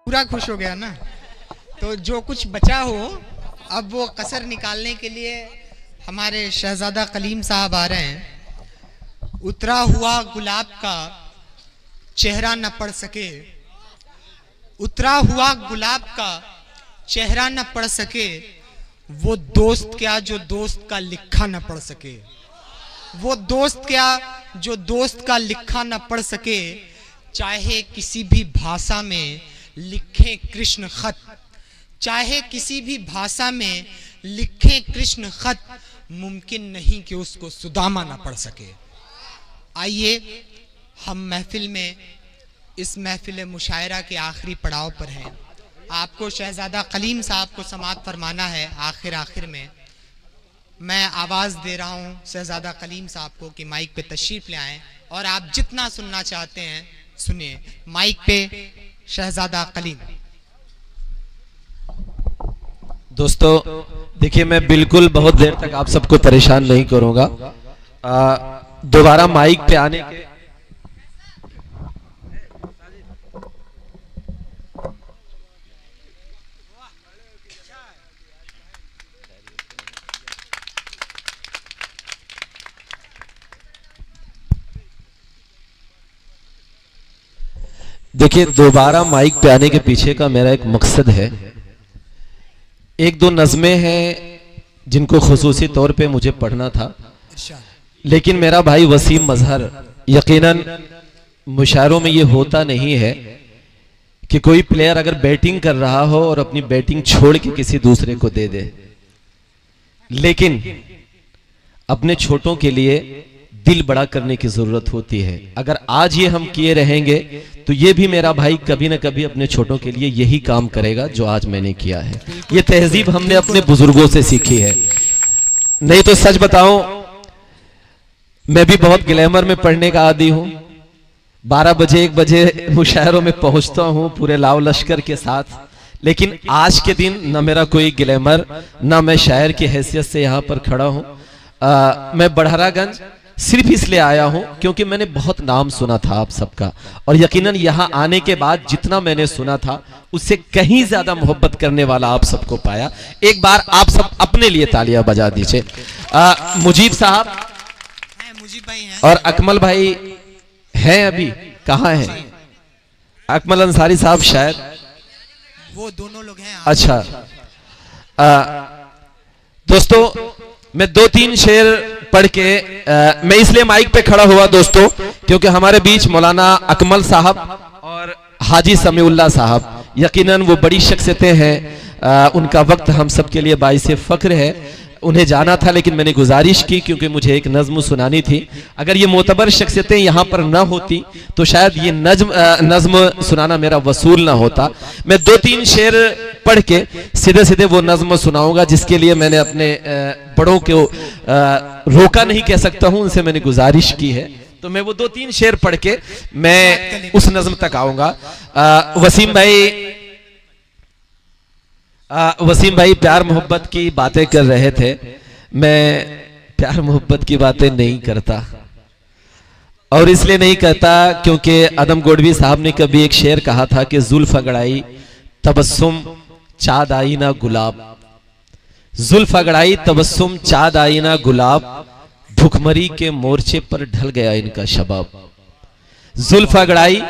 पूरा खुश हो गया ना। तो जो कुछ बचा हो अब वो कसर निकालने के लिए हमारे शहजादा कलीम साहब आ रहे हैं। उतरा हुआ गुलाब का चेहरा न पढ़ सके, उतरा हुआ गुलाब का चेहरा न पढ़ सके, वो दोस्त क्या जो दोस्त का लिखा न पढ़ सके, वो दोस्त क्या जो दोस्त का लिखा न पढ़ सके। चाहे किसी भी भाषा में लिखे कृष्ण खत, चाहे किसी भी भाषा में लिखे कृष्ण खत, मुमकिन नहीं कि उसको सुदामा ना पढ़ सके। आइए हम महफिल में, इस महफिल मुशायरा के आखिरी पड़ाव पर हैं। आपको शहजादा कलीम साहब को समाअत फरमाना है। आखिर में मैं आवाज़ दे रहा हूँ शहजादा कलीम साहब को कि माइक पे तशरीफ़ ले आएँ और आप जितना सुनना चाहते हैं सुनिए। माइक पे शहजादा कलीम। दोस्तों देखिए, मैं बिल्कुल बहुत देर तक आप सबको परेशान नहीं करूंगा। दोबारा माइक पे आने के देखिए, दोबारा माइक पे आने के पीछे का मेरा एक मकसद है। एक दो नज़में हैं जिनको खुसूसी तौर पे मुझे पढ़ना था, लेकिन मेरा भाई वसीम मजहर, यकीनन मुशायरों में ये होता नहीं है कि कोई प्लेयर अगर बैटिंग कर रहा हो और अपनी बैटिंग छोड़ के किसी दूसरे को दे दे, लेकिन अपने छोटों के लिए दिल बड़ा करने की जरूरत होती है। अगर आज ये हम किए रहेंगे तो ये भी मेरा भाई कभी ना कभी अपने छोटों के लिए यही काम करेगा जो आज मैंने किया है। ये तहजीब हमने अपने बुजुर्गों से सीखी है। नहीं तो सच बताऊं, मैं भी बहुत ग्लैमर में पढ़ने का आदी हूं। 12 बजे 1 बजे मुशायरों में पहुंचता हूं पूरे लाव लश्कर के साथ, लेकिन आज के दिन ना मेरा कोई ग्लैमर, ना मैं शायर की हैसियत से यहां पर खड़ा हूं। मैं बढ़हरागंज सिर्फ इसलिए आया हूं क्योंकि मैंने बहुत नाम सुना था आप सबका, और यकीनन यहां आने के बाद जितना मैंने सुना था उससे कहीं ज्यादा मोहब्बत करने वाला आप सबको पाया। एक बार आप सब अपने लिए तालियां बजा दीजिए। मुजीब साहब और अकमल भाई हैं, अभी कहाँ हैं? अकमल अंसारी साहब शायद वो दोनों लोग हैं। अच्छा, दोस्तों मैं 2-3 शेर पढ़ के मैं इसलिए माइक पे खड़ा हुआ दोस्तों क्योंकि हमारे बीच मौलाना अकमल साहब और हाजी समीउल्लाह साहब, यकीनन वो बड़ी शख्सियतें हैं। उनका वक्त हम सब के लिए बाइसे फख्र है। उन्हें जाना था लेकिन मैंने गुजारिश की क्योंकि मुझे एक नज्म सुनानी थी। अगर ये मोतबर शख्सियतें यहाँ पर न होती तो शायद ये नज्म सुनाना मेरा वसूल ना होता। मैं 2-3 शेर पढ़ के सीधे सीधे वो नज्म सुनाऊंगा जिसके लिए मैंने अपने बड़ों को रोका नहीं कह सकता हूं, उनसे मैंने गुजारिश की है। तो मैं वो 2-3 शेर पढ़ के मैं उस नज्म तक आऊंगा। वसीम भाई प्यार मोहब्बत की बातें कर रहे थे। मैं प्यार मोहब्बत की बातें नहीं करता, और इसलिए नहीं करता क्योंकि आदम गोडवी साहब ने कभी एक शेर कहा था कि जुल्फ अगड़ाई तबस्सुम चाँद आई ना गुलाब, जुल्फ अगड़ाई तबस्सुम चाँद आई ना गुलाब, भुखमरी के मोर्चे पर ढल गया इनका शबाब। जुल्फ अगड़ाई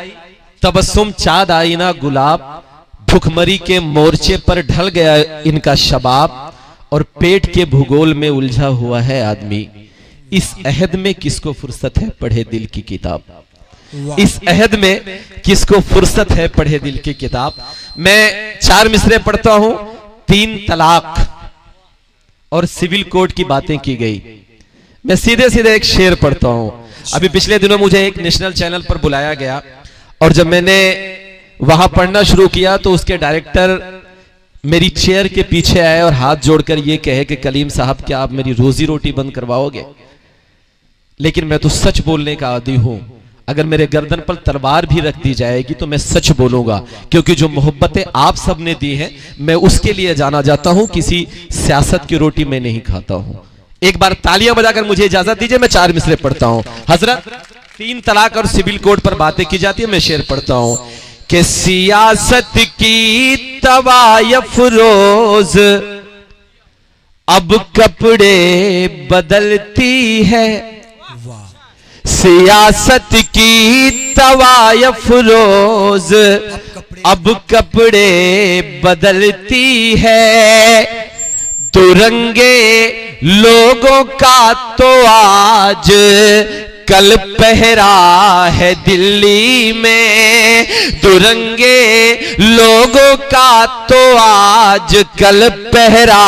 तबस्सुम चाँद आई ना गुलाब, भुखमरी के मोर्चे पर ढल गया इनका शबाब, और पेट के भूगोल में उलझा हुआ है आदमी। इस अहद में किसको फुर्सत है पढ़े दिल की किताब, इस अहद में किसको फुर्सत है पढ़े दिल की किताब। मैं 4 मिसरे पढ़ता हूं। 3 तलाक और सिविल कोड की बातें की गई। मैं सीधे सीधे एक शेर पढ़ता हूं। अभी पिछले दिनों मुझे एक नेशनल चैनल पर बुलाया गया, और जब मैंने वहां पढ़ना शुरू किया तो उसके डायरेक्टर मेरी चेयर के पीछे आए और हाथ जोड़कर ये कहे कि कलीम साहब क्या आप मेरी रोजी रोटी बंद करवाओगे? लेकिन मैं तो सच बोलने का आदी हूं। अगर मेरे गर्दन पर तलवार भी रख दी जाएगी तो मैं सच बोलूंगा, क्योंकि जो मोहब्बतें आप सब ने दी हैं मैं उसके लिए जाना जाता हूं, किसी सियासत की रोटी मैं नहीं खाता हूं। एक बार तालियां बजाकर मुझे इजाजत दीजिए, मैं 4 मिसरे पढ़ता हूं। हजरत 3 तलाक और सिविल कोड पर बातें की जाती है, मैं शेर पढ़ता हूं कि सियासत की तवायफ रोज अब कपड़े बदलती है। सियासत की तवायफ रोज अब कपड़े बदलती है। दुरंगे लोगों का तो आज कल पहरा है दिल्ली में। दुरंगे लोगों का तो आज कल पहरा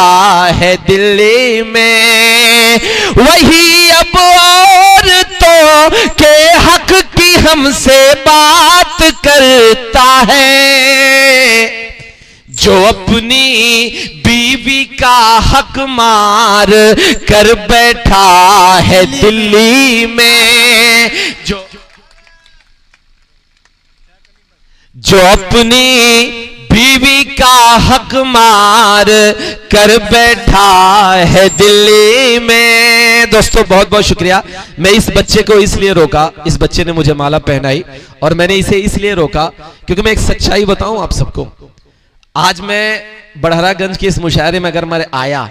है दिल्ली में। वही अब औरतों के हक की हमसे बात करता है, जो अपनी बीवी का हक मार कर बैठा है दिल्ली में। जो अपनी बीवी का हक मार कर बैठा है दिल्ली में। दोस्तों बहुत बहुत शुक्रिया। मैं इस बच्चे को इसलिए रोका, इस बच्चे ने मुझे माला पहनाई और मैंने इसे इसलिए रोका क्योंकि मैं एक सच्चाई बताऊं आप सबको। आज मैं बढ़हरागंज के इस मुशायरे में अगर मैं आया,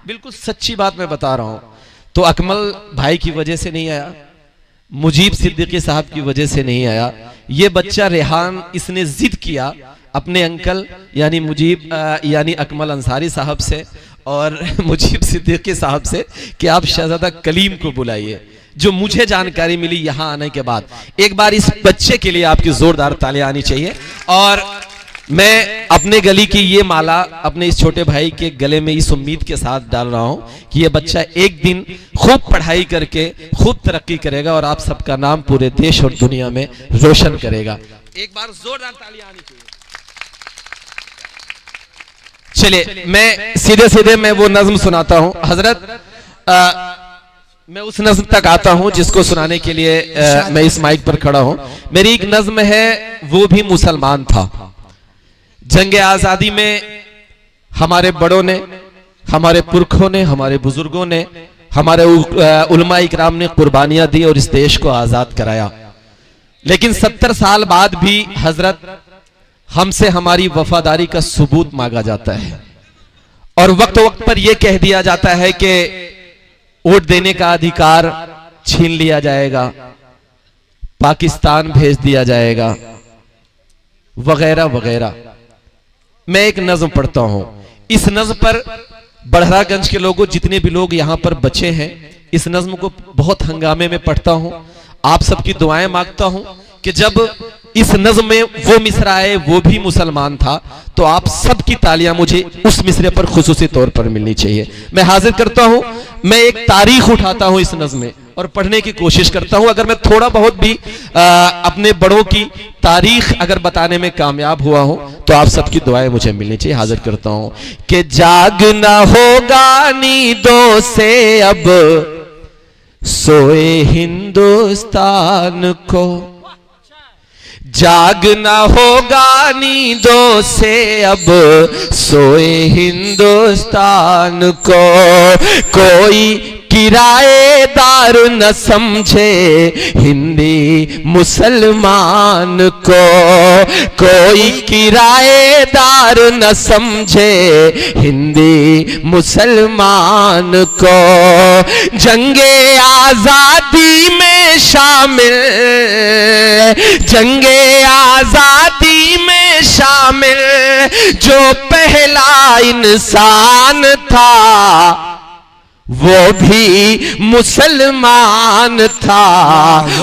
बिल्कुल सच्ची बात मैं बता रहा हूं, तो अकमल भाई की वजह से नहीं आया, मुजीब सिद्दीकी साहब की वजह से नहीं आया। ये बच्चा रेहान, इसने जिद किया अपने अंकल यानी मुजीब यानी अकमल अंसारी साहब से और मुजीब सिद्दीकी साहब से कि आप शहजादा कलीम को बुलाइए। जो मुझे जानकारी मिली यहां आने के बाद, एक बार इस बच्चे के लिए आपकी जोरदार तालियां आनी चाहिए। और मैं अपने गली की ये माला अपने इस छोटे भाई के गले में इस उम्मीद के साथ डाल रहा हूं कि ये बच्चा एक दिन खूब पढ़ाई करके खूब तरक्की करेगा और आप सबका नाम पूरे देश और दुनिया में रोशन करेगा। एक बार जोरदार तालियां आनी चाहिए। चलिए मैं सीधे सीधे मैं वो नज्म सुनाता हूं। हजरत मैं उस नज्म तक आता हूं जिसको सुनाने के लिए मैं इस माइक पर खड़ा हूं। मेरी एक नज्म है, वो भी मुसलमान था। जंग आजादी में हमारे बड़ों ने, हमारे पुरखों ने, हमारे बुजुर्गों ने, हमारे उलमा इकराम ने कुर्बानियां दी और इस देश को आजाद कराया। लेकिन 70 साल बाद भी हजरत हमसे हमारी वफादारी का सबूत मांगा जाता है और वक्त वक्त पर यह कह दिया जाता है कि वोट देने का अधिकार छीन लिया जाएगा, पाकिस्तान भेज दिया जाएगा, वगैरह वगैरह। मैं एक नज्म पढ़ता हूं। इस नज्म पर बढ़हरागंज के लोगों, जितने भी लोग यहां पर बचे हैं, इस नज्म को बहुत हंगामे में पढ़ता हूं। आप सबकी दुआएं मांगता हूं कि जब इस नज्म में वो मिसरा आए, वो भी मुसलमान था, तो आप सबकी तालियां मुझे उस मिसरे पर खुसूसी तौर पर मिलनी चाहिए। मैं हाजिर करता हूं, मैं एक तारीख उठाता हूं इस नज्म में और पढ़ने की कोशिश करता हूं। अगर मैं थोड़ा बहुत भी अपने बड़ों की तारीख अगर बताने में कामयाब हुआ हूं तो आप सबकी दुआएं मुझे मिलनी चाहिए। हाजिर करता हूं कि जागना होगा नींदों से अब सोए हिंदुस्तान को, जागना होगा नींदों से अब सोए हिंदुस्तान को। कोई किराएदार न समझे हिंदी मुसलमान को, कोई किराएदार न समझे हिंदी मुसलमान को। जंगे आजादी में शामिल, जंगे आजादी में शामिल जो पहला इंसान था वो भी मुसलमान था,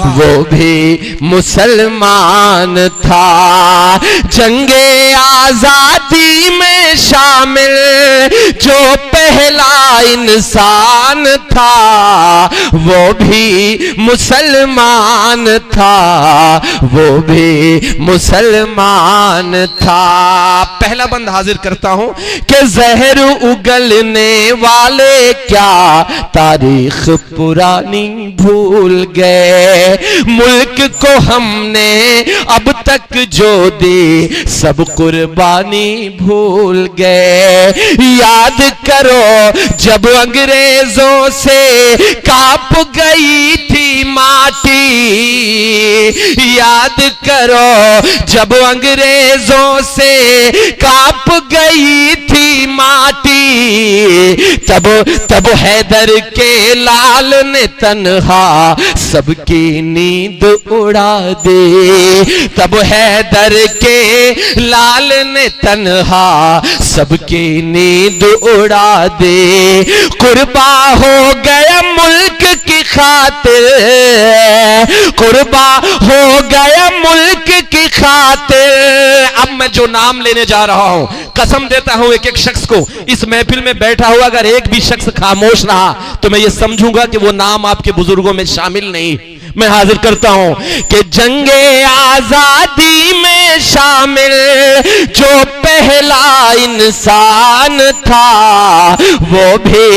वो भी मुसलमान था। जंगे आजादी में शामिल जो पहला इंसान था वो भी मुसलमान था, वो भी मुसलमान था। पहला बंद हाजिर करता हूं कि जहर उगलने वाले क्या तारीख पुरानी भूल गए। मुल्क को हमने अब तक जो दी सब कुर्बानी भूल गए। याद करो जब अंग्रेजों से कांप गई थी माँ माटी, याद करो जब अंग्रेजों से कांप गई थी माटी, तब हैदर के लाल ने तन्हा सबकी नींद उड़ा दे, तब हैदर के लाल ने तन्हा सबकी नींद उड़ा दे। कुर्बा हो गया मुल्क की खातिर, कुर्बा हो गया मुल्क की खातिर। अब मैं जो नाम लेने जा रहा हूं, कसम देता हूं एक एक शख्स को, इस महफिल में बैठा हुआ अगर एक भी शख्स खामोश रहा तो मैं ये समझूंगा कि वो नाम आपके बुजुर्गों में शामिल नहीं। मैं हाजिर करता हूं कि जंगे आजादी में शामिल जो पहला इंसान था वो भी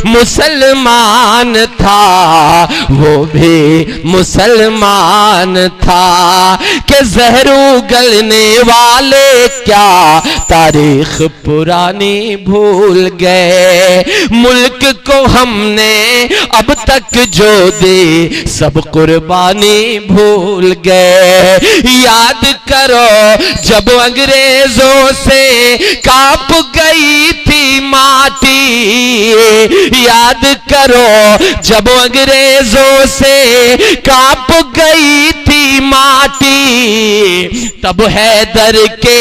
मुसलमान था, वो भी मुसलमान था। कि जहरू गलने वाले क्या तारीख पुरानी भूल गए, मुल्क को हमने अब तक जो दी सब कुर्बानी भूल गए। याद करो जब अंग्रेजों से कांप गई थी माटी, याद करो जब अंग्रेजों से कांप गई थी माटी, तब हैदर के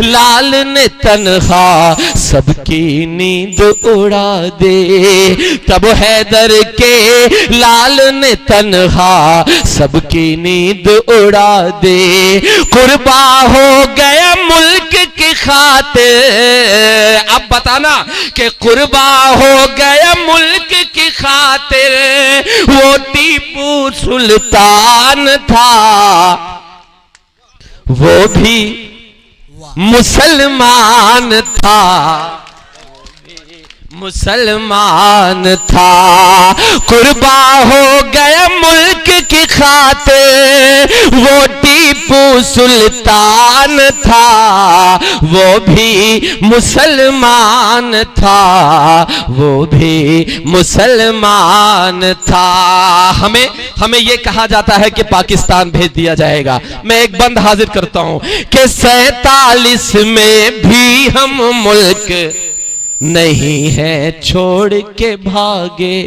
लाल ने तन्हा सबकी नींद उड़ा दे, तब हैदर के लाल ने तन्हा सबकी नींद उड़ा दे। कुर्बा हो गया मुल्क की खातिर, अब बताना कि कुर्बा हो गया मुल्क की खातिर। वो टीपू सुल्तान था, वो भी मुसलमान था, मुसलमान था। कुर्बा हो गया मुल्क की खातिर, वो टीपू सुल्तान था, वो भी मुसलमान था, वो भी मुसलमान था। हमें यह कहा जाता है कि पाकिस्तान भेज दिया जाएगा। मैं एक बंद हाजिर करता हूं कि 47 में भी हम मुल्क नहीं है छोड़ के भागे।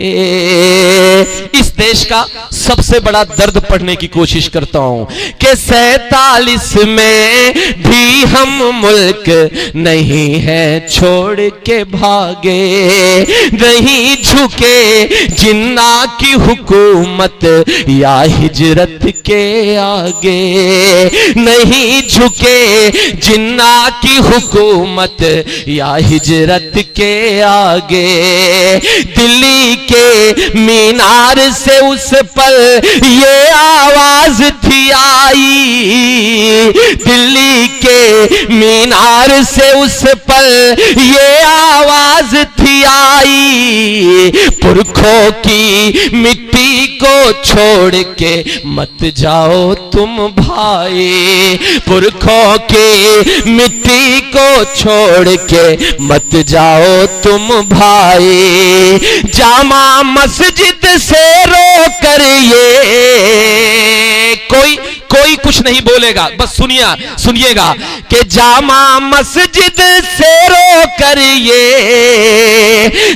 इस देश का सबसे बड़ा दर्द पढ़ने की कोशिश करता हूं कि 47 में भी हम मुल्क नहीं है छोड़ के भागे, नहीं झुके जिन्ना की हुकूमत या हिजरत के आगे, नहीं झुके जिन्ना की हुकूमत या हिजरत के आगे। दिल्ली के मीनार से उस पर ये आवाज थी आई, दिल्ली के मीनार से उस पर ये आवाज थी आई, पुरखों की मिट्टी को छोड़ के मत जाओ तुम भाई, पुरखों की मिट्टी को छोड़ के मत जाओ तुम भाई। जामा मस्जिद से रो कर ये कोई कुछ नहीं बोलेगा, बस सुनिएगा कि जामा मस्जिद से रो कर ये,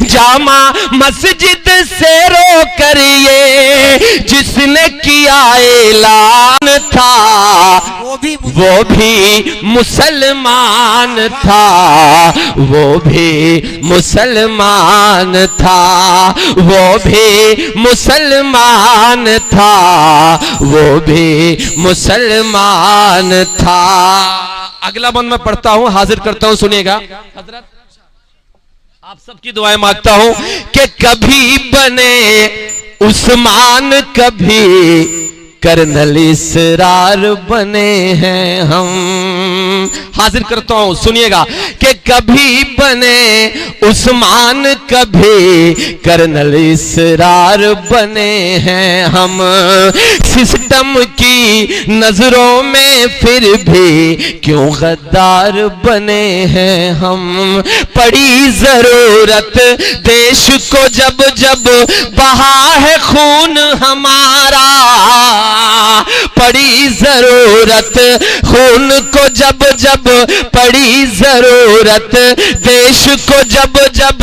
जामा मस्जिद से रो कर ये जिसने किया ऐलान था वो भी मुसलमान था, वो भी मुसलमान था, वो भी मुसलमान था, वो भी मुसलमान था। अगला बंद मैं पढ़ता हूं, हाजिर करता हूं, सुनिएगा। हजरत आप सबकी दुआएं मांगता हूं कि कभी बने उस्मान, कभी कर्नल इसरार बने हैं हम। हाजिर करता हूं, सुनिएगा कि कभी बने उस्मान, कभी कर्नल इसरार बने हैं हम। सिस्टम की नजरों में फिर भी क्यों गद्दार बने हैं हम। पड़ी जरूरत देश को जब जब बहा है खून हमारा, पड़ी जरूरत, खून को जब जब पड़ी जरूरत, देश को जब जब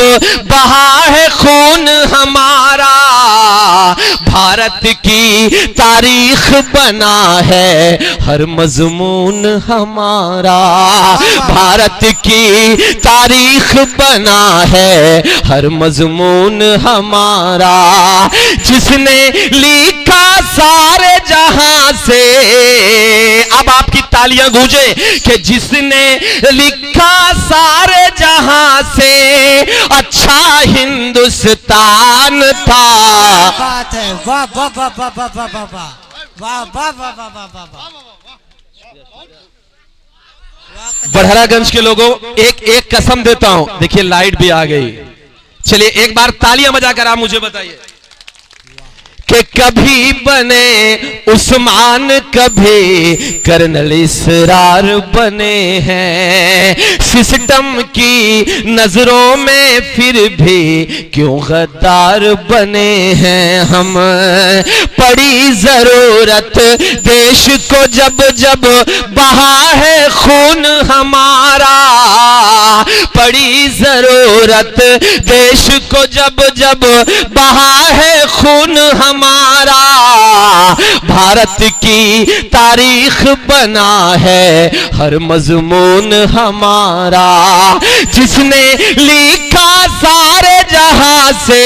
बहा है खून हमारा, भारत की तारीख बना है हर मजमून हमारा, भारत की तारीख बना है हर मजमून हमारा, जिसने लिखा सारे जहां से, अब आपकी तालियां गूंजे कि जिसने लिखा सारे जहां से अच्छा हिंदुस्तान था। बात है, वाह वाह वाह वाह वाह वाह वाह वाह वाह वाह वाह वाह वाह वाह वाह। बड़हरागंज के लोगों, एक कसम देता हूं, देखिए लाइट भी आ गई, चलिए एक बार तालियां बजाकर आप मुझे बताइए कि कभी बने उस्मान, कभी कर्नल इसरार बने हैं, सिस्टम की नजरों में फिर भी क्यों गद्दार बने हैं हम, पड़ी जरूरत देश को जब जब बहा है खून हमारा, पड़ी जरूरत देश को जब जब बहा है खून हमारा, भारत की तारीख बना है हर मजमून हमारा, जिसने लिखा सारे जहां से,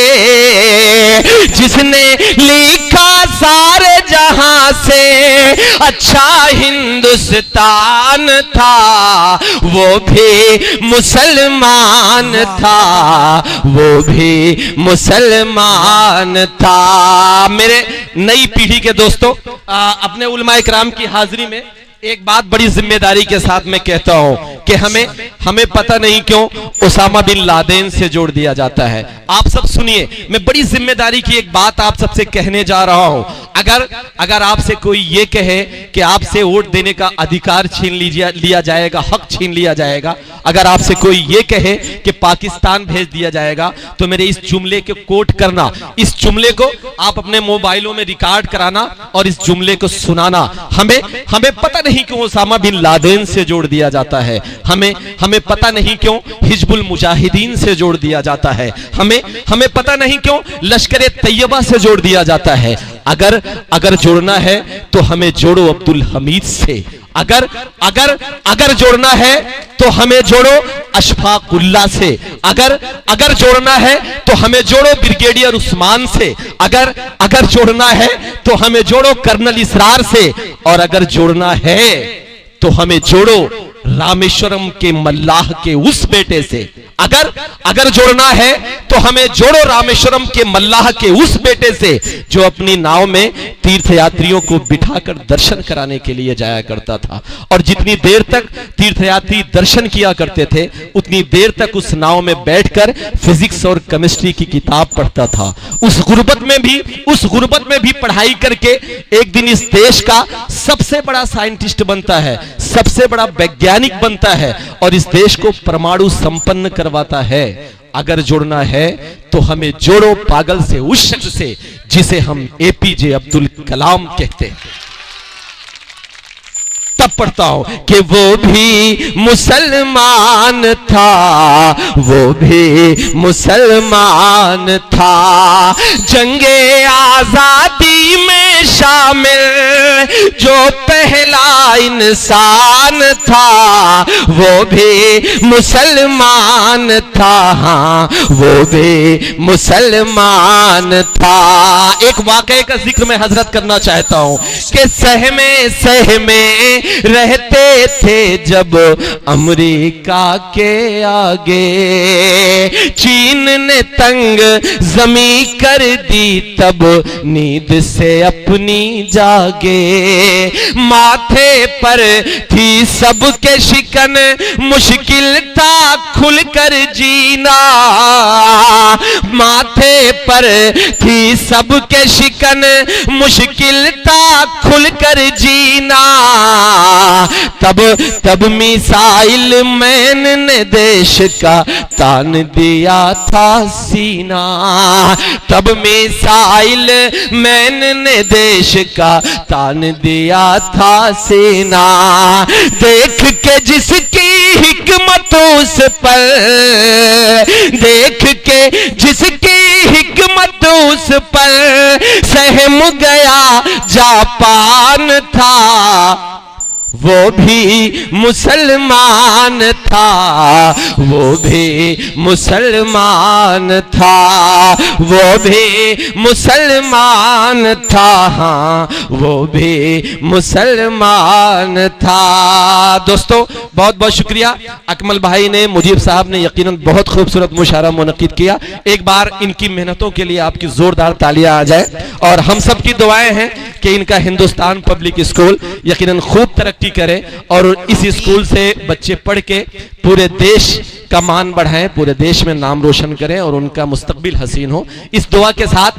जिसने लिखा सारे जहां से अच्छा हिंदुस्तान था, वो भी मुसलमान था, वो भी मुसलमान था। मेरे नई पीढ़ी के दोस्तों, अपने उलमाए किराम की हाजिरी में एक बात बड़ी जिम्मेदारी के साथ मैं कहता हूं कि हमें पता नहीं क्यों उसामा बिन लादेन से जोड़ दिया जाता है। आप सब सुनिए, मैं बड़ी जिम्मेदारी की एक बात आप सबसे कहने जा रहा हूं। अगर आपसे कोई ये कहे कि आपसे वोट देने का अधिकार छीन लिया जाएगा, हक छीन लिया जाएगा, अगर आपसे कोई ये कहे कि पाकिस्तान भेज दिया जाएगा, तो मेरे इस जुमले को कोट करना, इस जुमले को आप अपने मोबाइलों में रिकॉर्ड कराना और इस जुमले को सुनाना। हमें पता नहीं क्यों उसामा बिन लादेन से जोड़ दिया जाता है, हमें पता नहीं क्यों हिजबुल मुजाहिदीन से जोड़ दिया जाता है, हमें पता नहीं क्यों लश्कर तैयबा से जोड़ दिया जाता है। अगर जोड़ना है तो हमें जोड़ो अब्दुल हमीद से, अगर जोड़ना है तो हमें जोड़ो अशफाकुल्ला से, अगर जोड़ना है तो हमें जोड़ो ब्रिगेडियर उस्मान से, अगर जोड़ना है तो हमें जोड़ो कर्नल इसरार से, और अगर जोड़ना है तो हमें जोड़ो रामेश्वरम के मल्लाह के उस बेटे से, अगर जोड़ना है तो हमें जोड़ो रामेश्वरम के मल्लाह के उस बेटे से जो अपनी नाव में तीर्थयात्रियों को बिठाकर दर्शन कराने के लिए जाया करता था, और जितनी देर तक तीर्थयात्री दर्शन किया करते थे उतनी देर तक उस नाव में बैठकर फिजिक्स और केमिस्ट्री की किताब पढ़ता था। उस गुर्बत में भी पढ़ाई करके एक दिन इस देश का सबसे बड़ा साइंटिस्ट बनता है, सबसे बड़ा वैज्ञानिक बनता है और इस देश को परमाणु संपन्न करवाता है। अगर जोड़ना है तो हमें जोड़ो पागल से, उस शख्स से जिसे हम एपीजे अब्दुल कलाम कहते हैं। तब पढ़ता हूं कि वो भी मुसलमान था, वो भी मुसलमान था, जंगे आजादी में शामिल जो पहला इंसान था, वो भी मुसलमान था, हाँ वो भी मुसलमान था। एक वाकये का जिक्र मैं हजरत करना चाहता हूं कि सहमे रहते थे जब अमेरिका के आगे, चीन ने तंग जमी कर दी तब नींद से अपनी जागे, माथे पर थी सबके शिकन मुश्किल था खुलकर जीना, माथे पर थी सबके शिकन मुश्किल था खुलकर जीना, तब मिसाइल मैन ने देश का तान दिया था सीना, तब मिसाइल मैन ने देश का तान दिया दिया था सीना, देख के जिसकी हिकमत उस पर, देख के जिसकी हिकमत उस पर सहम गया जापान था, वो भी मुसलमान था, वो भी मुसलमान था, वो भी मुसलमान था, हाँ वो भी मुसलमान था। दोस्तों बहुत बहुत शुक्रिया। अकमल भाई ने, मुजीब साहब ने यकीनन बहुत खूबसूरत मुशायरा मुनक्किद किया। एक बार इनकी मेहनतों के लिए आपकी जोरदार तालियां आ जाए और हम सब की दुआएं हैं कि इनका हिंदुस्तान पब्लिक स्कूल यकीनन खूब तरक्की करे और इस स्कूल से बच्चे पढ़ के पूरे देश का मान बढ़ाएं, पूरे देश में नाम रोशन करें और उनका मुस्तकबिल हसीन हो। इस दुआ के साथ